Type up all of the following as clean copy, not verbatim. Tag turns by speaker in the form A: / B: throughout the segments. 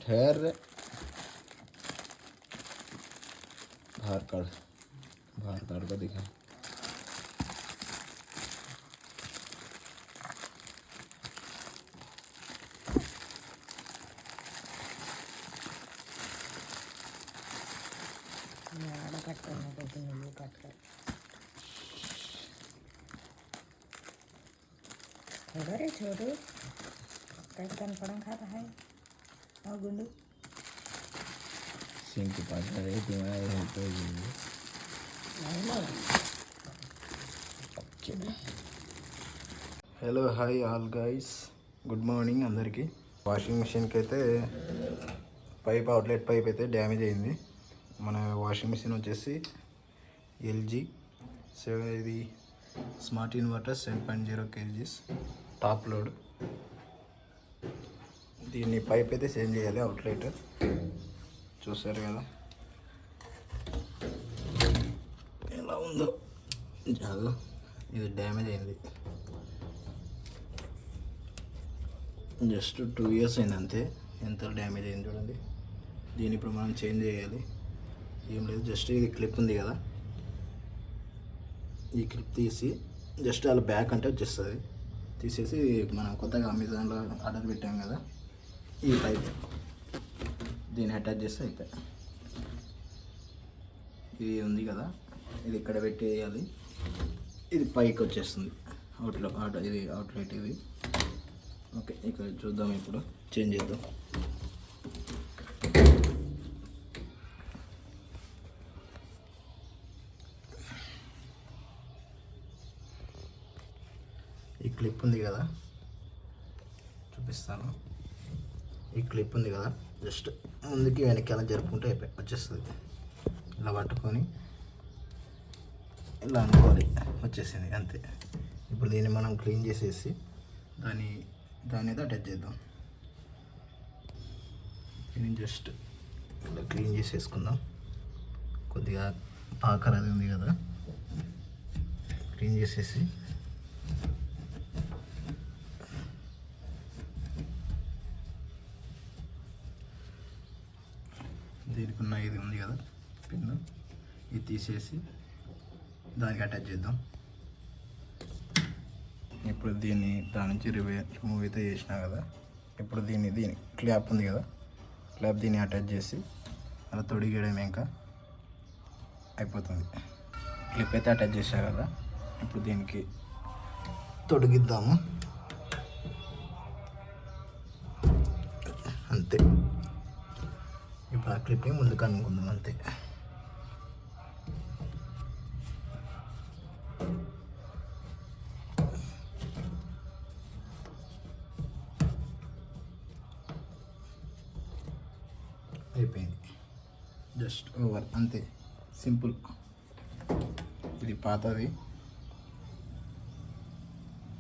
A: Hair बाहर काट कर दिखा।
B: अरे छोटू कैसे कनपड़न खाता है और गुंडू
A: सिंह के पास रहे तुम्हारे तो hello hi all guys, good morning అందరికీ. వాషింగ్ మిషన్కి అయితే అవుట్లెట్ పైప్ అయితే డ్యామేజ్ అయింది. మన వాషింగ్ మిషన్ వచ్చేసి ఎల్జీ ఇది smart inverter 7.0 kgs top load. దీన్ని పైప్ అయితే చేంజ్ చేయాలి. అవుట్లెట్ చూసారు కదా ఎలా ఉందో. చాలా ఇది డ్యామేజ్ అయింది. జస్ట్ 2 years అయింది అంతే. ఎంత డ్యామేజ్ అయింది చూడండి. దీన్ని ఇప్పుడు మనం చేంజ్ చేయాలి. ఏం లేదు, జస్ట్ ఇది క్లిప్ ఉంది కదా, ఈ క్లిప్ తీసి జస్ట్ అలా బ్యాక్ అంటే వచ్చేస్తుంది. తీసేసి మనం కొత్తగా అమెజాన్లో ఆర్డర్ పెట్టాం కదా, ఈ పైప్ దీన్ని అటాచ్ చేస్తే అయిపోయి. ఇది ఉంది కదా, ఇది ఇక్కడ పెట్టేయాలి. ఇది పైకి వచ్చేస్తుంది ఇది అవుట్లెట్ ఇది. ఓకే, ఇక్కడ చూద్దాం. ఇప్పుడు చేంజ్ చేద్దాం. ఈ క్లిప్ ఉంది కదా, చూపిస్తాను. ఈ క్లిప్ ఉంది కదా, జస్ట్ ముందుకి వెనక్కి అలా జరుపుకుంటే అయిపోయి వచ్చేస్తుంది. ఇలా పట్టుకొని ఇలా అనుకోవాలి, వచ్చేసింది అంతే. ఇప్పుడు దీన్ని మనం క్లీన్ చేసేసి దాని అయితే అటాచ్ చేద్దాం. దీన్ని జస్ట్ ఇలా క్లీన్ చేసేసుకుందాం. కొద్దిగా ఆకర్ అది ఉంది కదా, క్లీన్ చేసేసి దీనికి ఉన్న ఇది ఉంది కదా పిన్, ఇది తీసేసి దానికి అటాచ్ చేద్దాం. ఇప్పుడు దీన్ని దాని నుంచి రిమూవ్ అయితే చేసినా కదా. ఇప్పుడు దీని క్లాప్ ఉంది కదా, క్లాప్ దీన్ని అటాచ్ చేసి అలా తొడిగేయడం ఇంకా అయిపోతుంది. క్లిప్ అయితే అటాచ్ చేసా కదా, ఇప్పుడు దీనికి తొడిగిద్దాము అంతే. ఇప్పుడు ఆ క్లిప్ని ముందుకు అనుకుందాం అంతే. అయిపోయింది, జస్ట్ ఓవర్ అంతే, సింపుల్. ఇది పాతది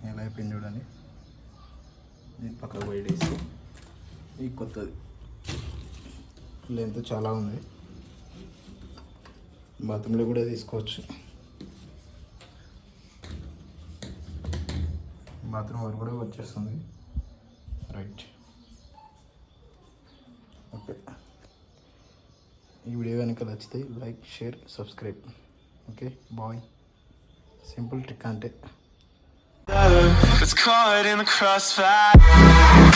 A: ఎలా అయిపోయింది చూడండి. దీని పక్కకు పోయేసి ఇది కొత్తది. లెంత్ చాలా ఉంది, బాత్రూంలో కూడా తీసుకోవచ్చు. బాత్రూమ్ వరకు కూడా వచ్చేస్తుంది. Right, okay. ఈ వీడియో కనుక నచ్చితే like, share, subscribe. Okay, bye. Simple trick అంటే. It's caught in the crossfire.